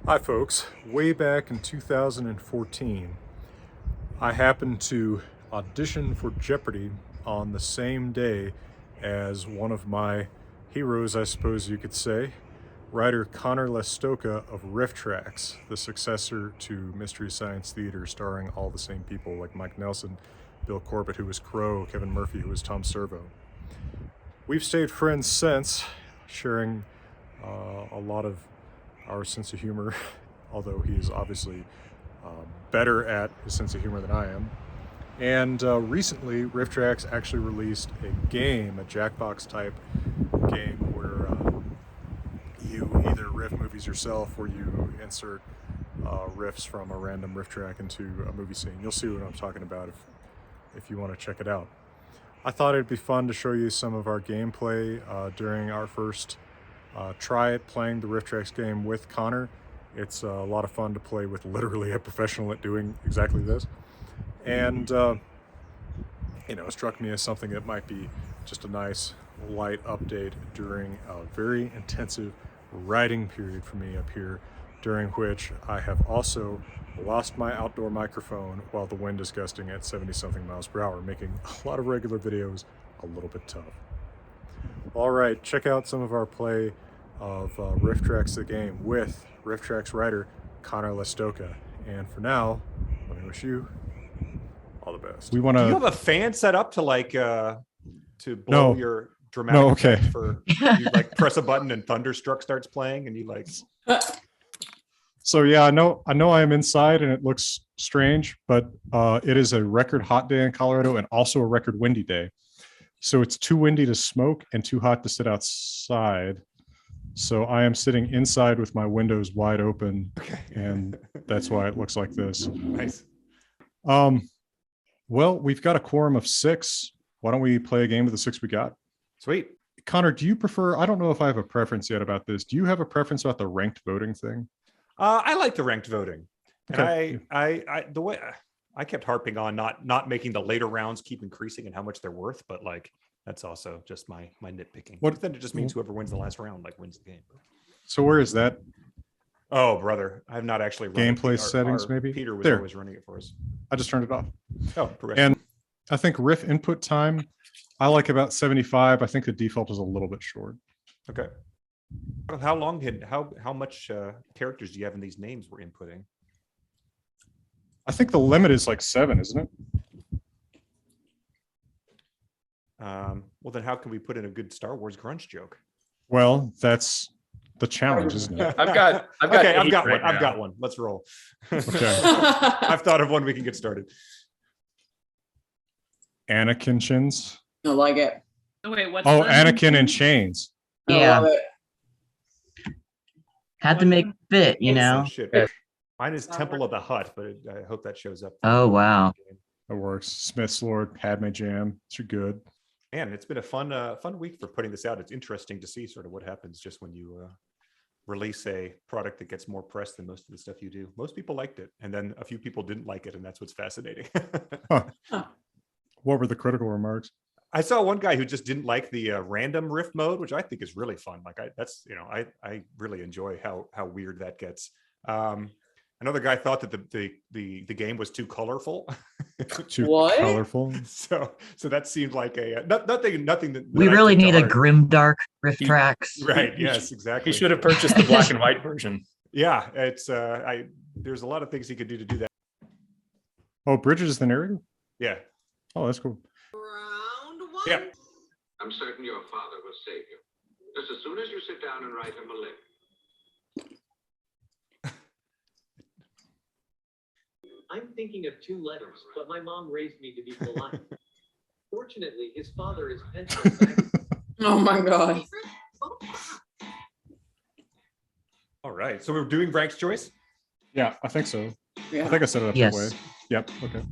Hi folks, way back in 2014, I happened to audition for Jeopardy on the same day as one of my heroes, I suppose you could say, writer Connor Lestoka of Rifftrax, the successor to Mystery Science Theater, starring all the same people like Mike Nelson, Bill Corbett, who was Crow, Kevin Murphy, who was Tom Servo. We've stayed friends since, sharing a lot of our sense of humor, although he is obviously better at his sense of humor than I am. And recently, Rifftrax actually released a game, a Jackbox type game, where you either riff movies yourself or you insert riffs from a random riff track into a movie scene. You'll see what I'm talking about if you want to check it out. I thought it'd be fun to show you some of our gameplay during our first try it playing the Rifftrax game with Connor. It's a lot of fun to play with literally a professional at doing exactly this. And, it struck me as something that might be just a nice light update during a very intensive writing period for me up here, during which I have also lost my outdoor microphone while the wind is gusting at 70-something miles per hour, making a lot of regular videos a little bit tough. All right, check out some of our play of Rifftrax the game with Rifftrax writer Connor Lestoka. And for now, let me wish you all the best. Do you have a fan set up to to blow your dramatic effect for you press a button and Thunderstruck starts playing and you So yeah, I know I am inside and it looks strange, but it is a record hot day in Colorado and also a record windy day. So it's too windy to smoke and too hot to sit outside. So I am sitting inside with my windows wide open, and that's why it looks like this. Nice. Well, we've got a quorum of 6. Why don't we play a game with the 6 we got? Sweet. Connor, do you prefer, I don't know if I have a preference yet about this. Do you have a preference about the ranked voting thing? I like the ranked voting. Okay. And the way I kept harping on not making the later rounds keep increasing and how much they're worth, but that's also just my nitpicking. What then it just means whoever wins the last round wins the game. So where is that? Oh, brother, I've not actually run gameplay settings. Maybe Peter was always running it for us. I just turned it off. Oh, and I think riff input time, I like about 75. I think the default is a little bit short. Okay. How long how much characters do you have in these names we're inputting? I think the limit is 7, isn't it? Well, then how can we put in a good Star Wars grunge joke? Well, that's the challenge, isn't it? I've got one. Right I've got one. Let's roll. Okay. I've thought of one. We can get started. Anakin chins. I like it. Oh, wait, what's Anakin in chains. Yeah. Had to make fit, you know. Mine is Temple of the Hutt, but I hope that shows up. Oh, wow. That works. Smith's Lord, Padme Jam. It's good. Man, it's been a fun week for putting this out. It's interesting to see sort of what happens just when you release a product that gets more press than most of the stuff you do. Most people liked it, and then a few people didn't like it, and that's what's fascinating. What were the critical remarks? I saw one guy who just didn't like the random riff mode, which I think is really fun. I really enjoy how weird that gets. Another guy thought that the game was too colorful. Too colorful. So that seemed like nothing that we really need a grimdark Rifftrax. Right. Yes, exactly. He should have purchased the black and white version. Yeah, it's there's a lot of things he could do to do that. Oh, Bridget is the narrator? Yeah. Oh, that's cool. Round 1. Yeah. I'm certain your father will save you. Just as soon as you sit down and write him a letter. I'm thinking of 2 letters, but my mom raised me to be polite. Fortunately, his father is pencil. Oh my god. All right. So we're doing Frank's choice? Yeah, I think so. Yeah. I think I set it up that way. Yep. Okay.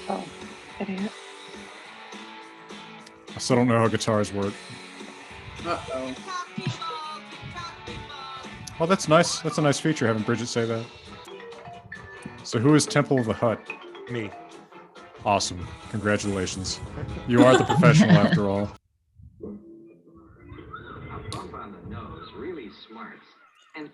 Oh, idiot. I still don't know how guitars work. Uh-oh. Oh, that's nice. That's a nice feature, having Bridget say that. So who is Temple of the Hutt? Me. Awesome. Congratulations. You are the professional after all. A bump on the nose really smarts. And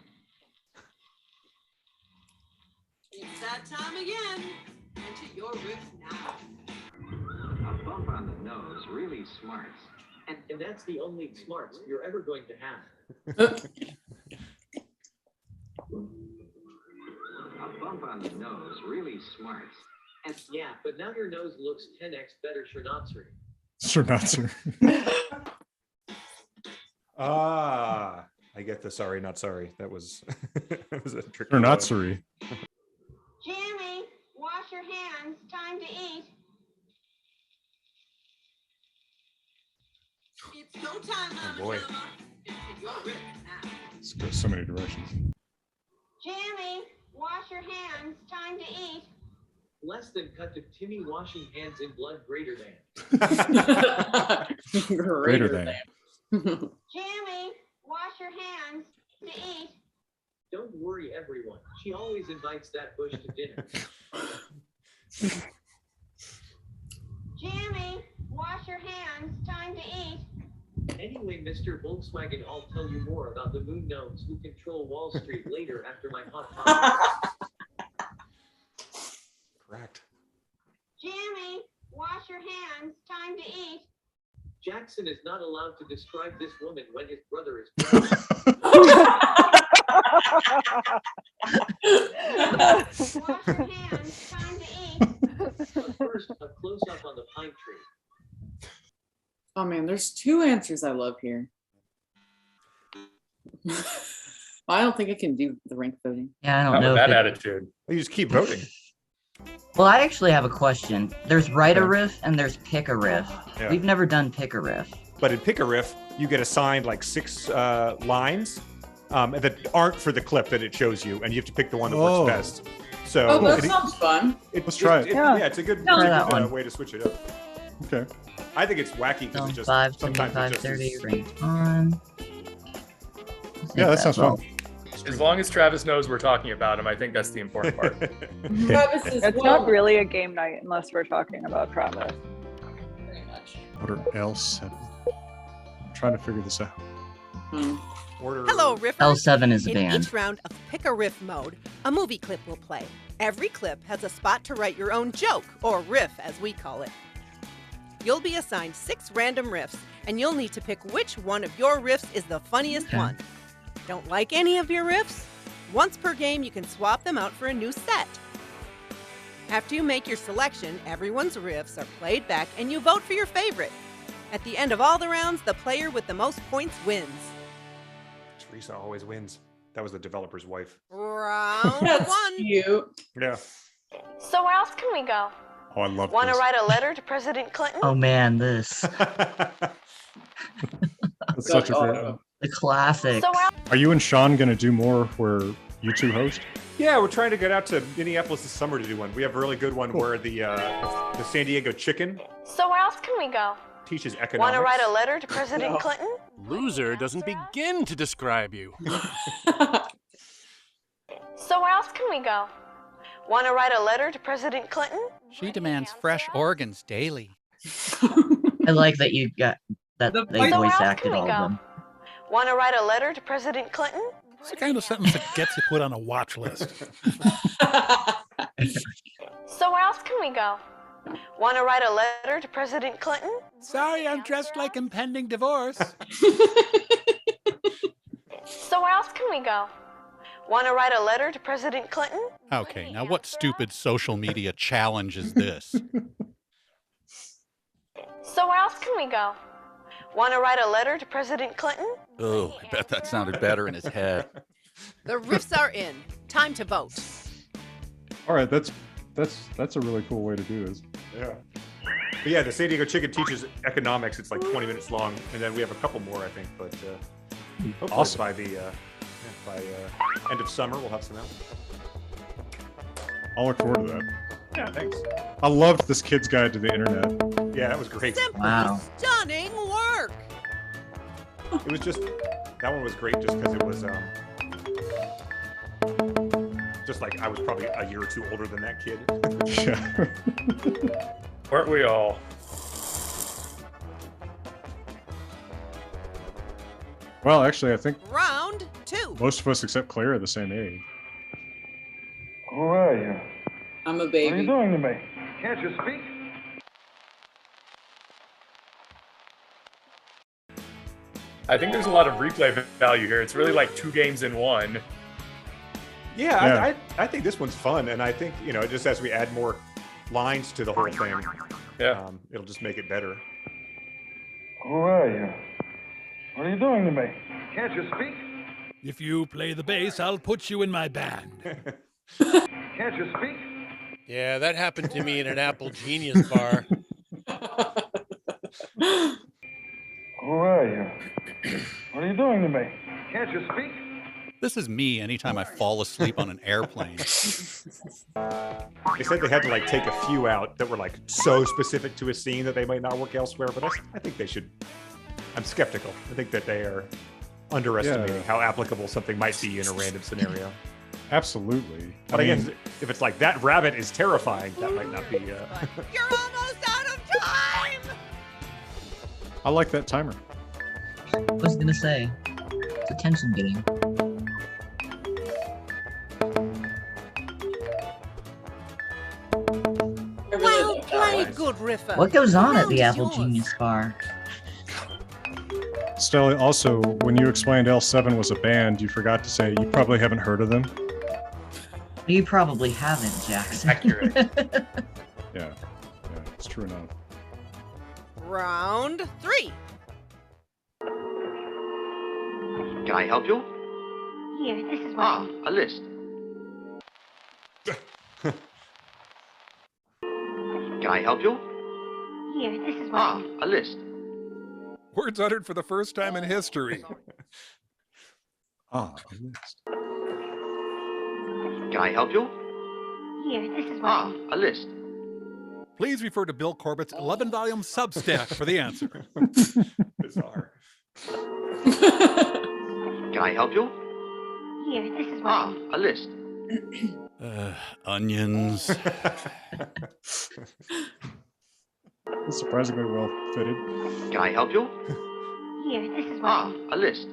It's that time again. Enter your riff now. a bump on the nose really smarts. And that's the only smarts you're ever going to have. A bump on the nose really smarts. And yeah, but now your nose looks 10x better, Shernotsery. Sure not, sir. Ah, I get the sorry, not sorry. That was that was a trick. Sure not, sir. Jimmy, wash your hands. Time to eat. It's go time, Mama boy. Drama. Enter your riff now. This goes so many directions. Jimmy, wash your hands. Time to eat. Less than cut to Timmy washing hands in blood greater than. Greater than. Jimmy, wash your hands. To eat. Don't worry, everyone. She always invites that bush to dinner. Jimmy, wash your hands. Time to eat. Anyway, Mr. Volkswagen, I'll tell you more about the moon gnomes who control Wall Street later after my hot pot. Correct. Jimmy, wash your hands. Time to eat. Jackson is not allowed to describe this woman when his brother is Wash your hands. Time to eat. But first, a close-up on the pine tree. Oh man, there's two answers I love here. I don't think I can do the rank voting. Yeah, I don't Not know. with If that it... attitude. You just keep voting. Well, I actually have a question. There's write a riff and there's pick a riff. Yeah. We've never done pick a riff. But in Pick a Riff, you get assigned like 6 lines that aren't for the clip that it shows you, and you have to pick the one that Oh. works best. So Oh, that it- sounds fun. Let's try it. Yeah, it's a good, Try pretty that good, one. way to switch it up. Okay. I think it's wacky because Zone it just 5, sometimes 75, it just 30, is, range on. Yeah, that sounds fun. As long as Travis knows we're talking about him, I think that's the important part. Travis is It's not really a game night unless we're talking about Travis. Very much. What are L7? I'm trying to figure this out. Order. Hello, Riffers. L7 is a In band. each round of Pick a Riff mode, a movie clip will play. Every clip has a spot to write your own joke, or riff as we call it. You'll be assigned 6 random riffs, and you'll need to pick which one of your riffs is the funniest Okay. one. Don't like any of your riffs? Once per game, you can swap them out for a new set. After you make your selection, everyone's riffs are played back and you vote for your favorite. At the end of all the rounds, the player with the most points wins. Teresa always wins. That was the developer's wife. Round That's 1. cute. Yeah. So where else can we go? Oh, I love Want to this. write a letter to President Clinton? Oh man, this. That's such a Got all great of one. them. The classics. So where Are you and Sean going to do more where you two host? Yeah, we're trying to get out to Minneapolis this summer to do one. We have a really good one where the San Diego Chicken So where else can we go? teaches economics. Want to write a letter to President No. Clinton? Loser doesn't begin to describe you. So where else can we go? Want to write a letter to President Clinton? She demands fresh organs daily. I like that you got that The they voice- voice else acted can we all of go? them. Want to write a letter to President Clinton? It's the kind of sentence that gets you put on a watch list. So where else can we go? Want to write a letter to President Clinton? Sorry, I'm dressed like impending divorce. So where else can we go? Want to write a letter to President Clinton? Okay, now what stupid social media challenge is this? So where else can we go? Want to write a letter to President Clinton? Oh, I bet that sounded better in his head. The riffs are in. Time to vote. All right, that's a really cool way to do this. Yeah. But yeah, the San Diego Chicken teaches economics. It's like 20 minutes long, and then we have a couple more, I think. But hopefully Awesome. by the end of summer, we'll have some out. I'll look forward to that. Yeah, thanks. I loved this kid's guide to the internet. Yeah, that was great. Simple, Wow. stunning work. It was just that one was great just because it was Just like I was probably a year or two older than that kid. Yeah. Weren't we all? Well, actually, I think Round 2. most of us except Claire are the same age. Who are you? I'm a baby. What are you doing to me? Can't you speak? I think there's a lot of replay value here. It's really like 2 games in one. Yeah. I think this one's fun, and I think, you know, just as we add more lines to the whole thing, it'll just make it better. Who are you? What are you doing to me? Can't you speak? If you play the bass, I'll put you in my band. Can't you speak? Yeah, that happened to me in an Apple Genius bar. Who are you? What are you doing to me? Can't you speak? This is me anytime I fall asleep on an airplane. They said they had to like take a few out that were like so specific to a scene that they might not work elsewhere, but I think they should. I'm skeptical. I think that they are underestimating how applicable something might be in a random scenario. Absolutely. But again, if it's like that rabbit is terrifying, that might not be. You're almost out of time! I like that timer. I was gonna say, it's attention getting. Well played, good Riffer. What goes on at the Round is Apple yours. Genius Bar? Stella, also, when you explained L7 was a band, you forgot to say you probably haven't heard of them. You probably haven't, Jackson. Accurate. Yeah, it's true enough. Round 3. Can I help you? Here, this is what. A list. Can I help you? Here, this is what. A list. Words uttered for the first time in history. A list. Can I help you? Here, this is what. A list. Please refer to Bill Corbett's 11-volume Substack for the answer. Bizarre. Can I help you? Here, this is what. A list. Onions. It's surprisingly well fitted. Can I help you? Here, this is what. A list.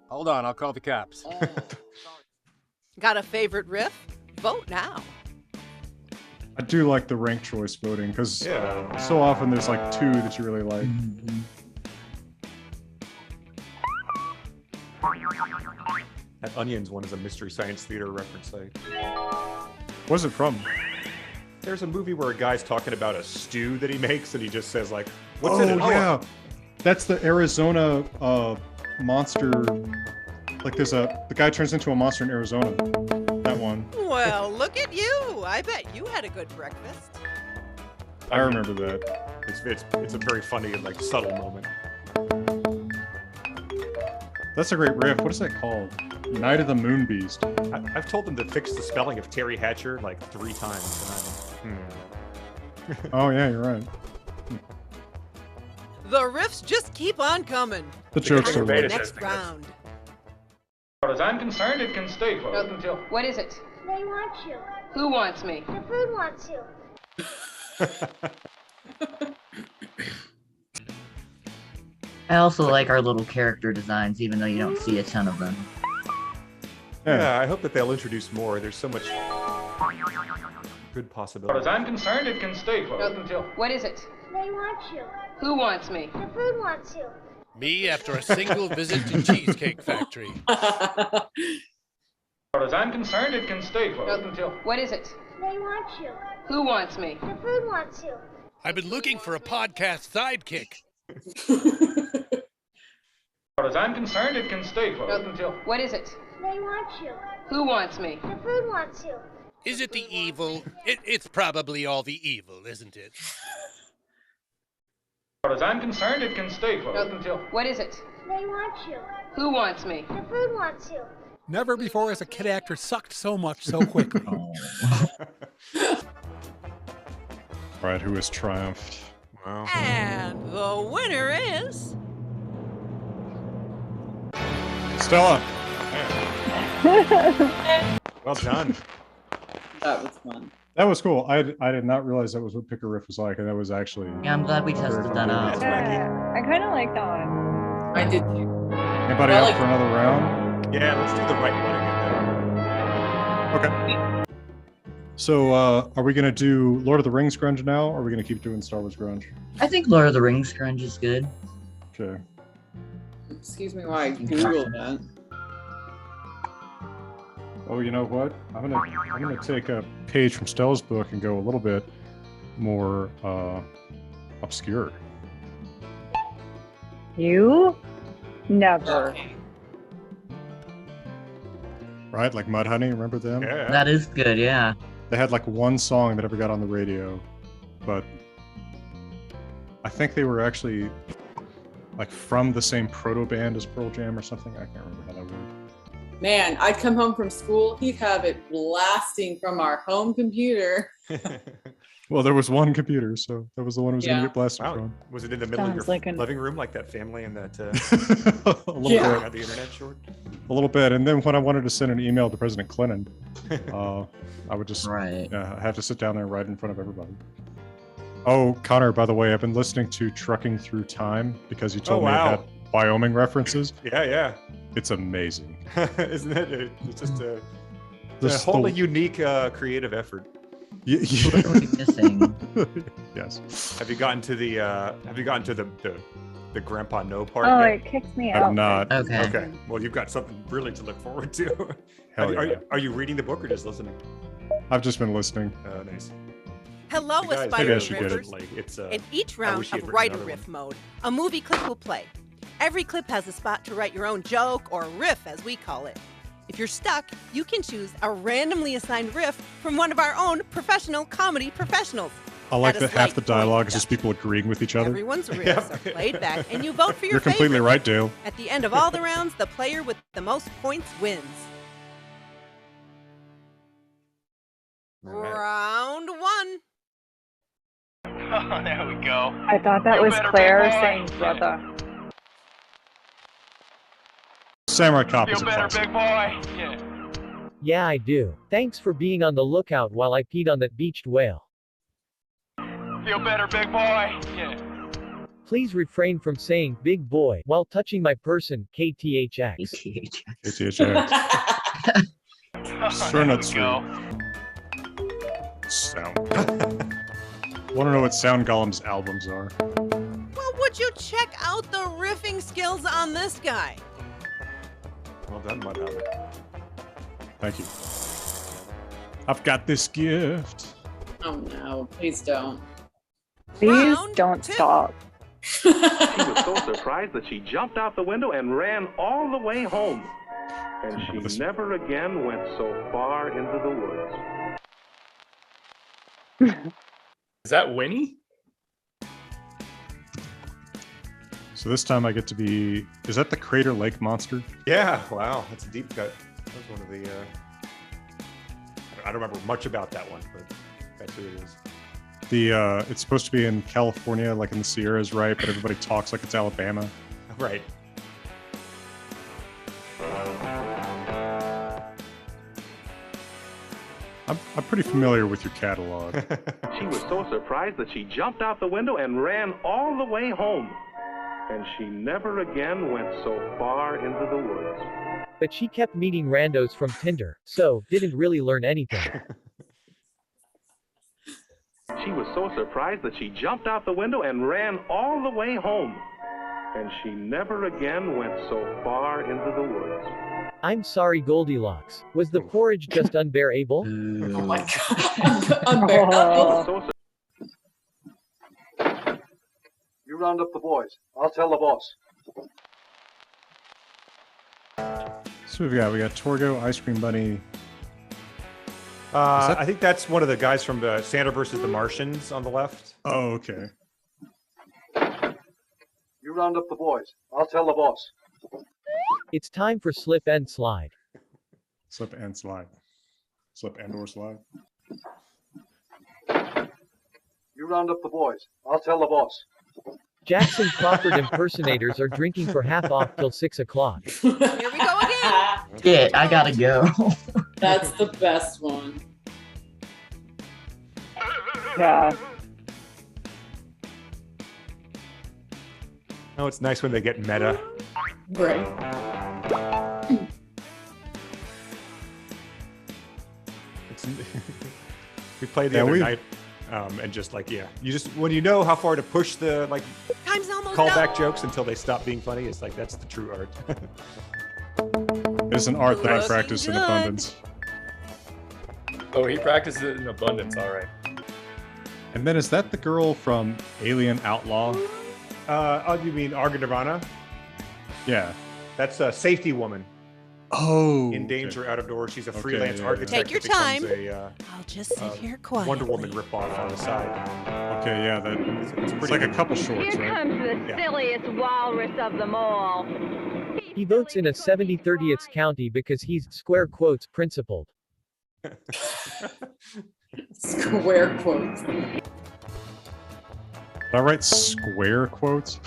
Hold on, I'll call the cops. Got a favorite riff? Vote now. I do like the ranked choice voting because so often there's like 2 that you really like. That Onions one is a Mystery Science Theater reference. What's it from? There's a movie where a guy's talking about a stew that he makes, and he just says like, "What's in it?" Yeah, that's the Arizona monster. Like the guy turns into a monster in Arizona. That one. Well, look at you. I bet you had a good breakfast. I remember that. It's a very funny and like subtle moment. That's a great riff. What is that called? Night of the Moon Beast. I've told them to fix the spelling of Terry Hatcher like 3 times. Oh yeah, you're right. The riffs just keep on coming. The jokes are the right. next round. As far as I'm concerned, it can stay closed until. What is it? They want you. Who wants me? The food wants you. I also like our little character designs, even though you don't see a ton of them. Yeah, I hope that they'll introduce more. There's so much good possibility. As far as I'm concerned, it can stay closed until. What is it? They want you. Who wants me? The food wants you. Me after a single visit to Cheesecake Factory. As far as I'm concerned, it can stay closed until. What is it? They want you. Who wants me? The food wants you. I've been looking for a podcast sidekick. As far as I'm concerned, it can stay closed until. What is it? They want you. Who wants me? The food wants you. Is it the evil? It's probably all the evil, isn't it? As far as I'm concerned, it can stay closed until. What is it? They want you. Who wants me? The food wants you. Never before has a kid actor sucked so much so quickly. Right, who has triumphed? Wow. And the winner is... Stella. Well done. That was fun. That was cool. I did not realize that was what Pick a Riff was like, and that was actually. Yeah, I'm glad we tested that out. Yeah, I kind of like that one. I did too. Anybody up for another round? Yeah, let's do the right one again. Okay. So, are we gonna do Lord of the Rings grunge now, or are we gonna keep doing Star Wars grunge? I think Lord of the Rings grunge is good. Okay. Excuse me while I Google that. Oh, you know what? I'm gonna take a page from Stella's book and go a little bit more obscure. You never. Right, like Mudhoney, remember them? Yeah. That is good, yeah. They had like one song that ever got on the radio, but I think they were actually like from the same proto band as Pearl Jam or something. I can't remember how that worked. Man, I'd come home from school, he'd have it blasting from our home computer. Well, there was one computer, so that was the one who was going to get blasted Wow. from. Was it in the middle of your Sounds like living room, like that family in that A little bit. on the internet short? A little bit. And then when I wanted to send an email to President Clinton, I would just have to sit down there and write in front of everybody. Oh, Connor, by the way, I've been listening to Trucking Through Time because you told me it had Wyoming references. Yeah. It's amazing. Isn't it? It's just a wholly unique creative effort. Missing. Yes. Have you gotten to the Grandpa No part Oh, yet? it kicks me I've out. not. Okay. Well, you've got something really to look forward to. Hell yeah. Are you reading the book or just listening? I've just been listening. Oh, nice. Hello, You guys- aspiring maybe I should get it. riffers. Like, it's, In each I round wish you'd of written Write a another Riff mode, a movie clip will play. Every clip has a spot to write your own joke, or riff as we call it. If you're stuck, you can choose a randomly assigned riff from one of our own professional comedy professionals. I like At a that half the slight dialogue is just people agreeing with each other. Everyone's riffs are played back, and you vote for your You're completely favorite. right, Dale. At the end of all the rounds, the player with the most points wins. Round one. Oh, there we go. I thought that You was better, Claire big boy. saying brother. Samurai Cop Feel is a better, classic. big boy. Yeah. Yeah, I do. Thanks for being on the lookout while I peed on that beached whale. Feel better, big boy. Yeah. Please refrain from saying big boy while touching my person, KTHX. KTHX. Sure, not Go. Sound. Want to know what Sound Golem's albums are? Well, would you check out the riffing skills on this guy? Well done, Mudhoney. Thank you. I've got this gift. Oh no, please don't. Please don't stop. She was so surprised that she jumped out the window and ran all the way home. And she never again went so far into the woods. Is that Winnie? So this time I get to be. Is that the Crater Lake monster? Yeah. Wow. That's a deep cut. That was one of the. I don't remember much about that one, but that's who it is. It's supposed to be in California, like in the Sierras, right? But everybody talks like it's Alabama. Right. I'm pretty familiar with your catalog. She was so surprised that she jumped out the window and ran all the way home. And she never again went so far into the woods. But she kept meeting randos from Tinder, so didn't really learn anything. She was so surprised that she jumped out the window and ran all the way home. And she never again went so far into the woods. I'm sorry, Goldilocks. Was the porridge just unbearable? Oh my god. Unbearable. You round up the boys. I'll tell the boss. So we got Torgo, Ice Cream Bunny. I think that's one of the guys from Santa versus the Martians on the left. Oh, okay. You round up the boys. I'll tell the boss. It's time for slip and slide. Slip and slide. Slip and or slide. You round up the boys. I'll tell the boss. Jackson Crawford impersonators are drinking for half off till 6 o'clock. Here we go again. Shit, I gotta go. That's the best one. Yeah. Oh, it's nice when they get meta. Right. We played the Yeah, other we- night, and just like, yeah, you just when you know how far to push the like Time's almost callback up. jokes until they stop being funny, it's like that's the true art. It's an art that I Looking practice in good. abundance. Oh, he practices it in abundance. All right. And then is that the girl from Alien Outlaw? Oh, you mean Arga Nirvana? Yeah. That's a safety woman. Oh. In danger out of doors. She's a Okay, freelance yeah, architect. Take your that becomes time. A, I'll just sit here quietly. Wonder Woman ripoff on the side. Okay, yeah, it's like a couple shorts, Here right? comes the Yeah. silliest walrus of them all. He votes in a 70/30th county because he's, square quotes, principled. Square quotes. Did I write square quotes?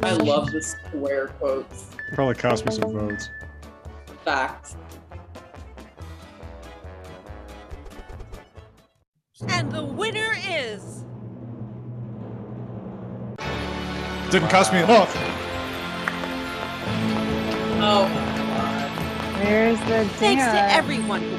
I love the square quotes. Probably cost me some votes. Facts. And the winner is. Didn't cost me enough. Oh. Where's the Thanks to dance? everyone who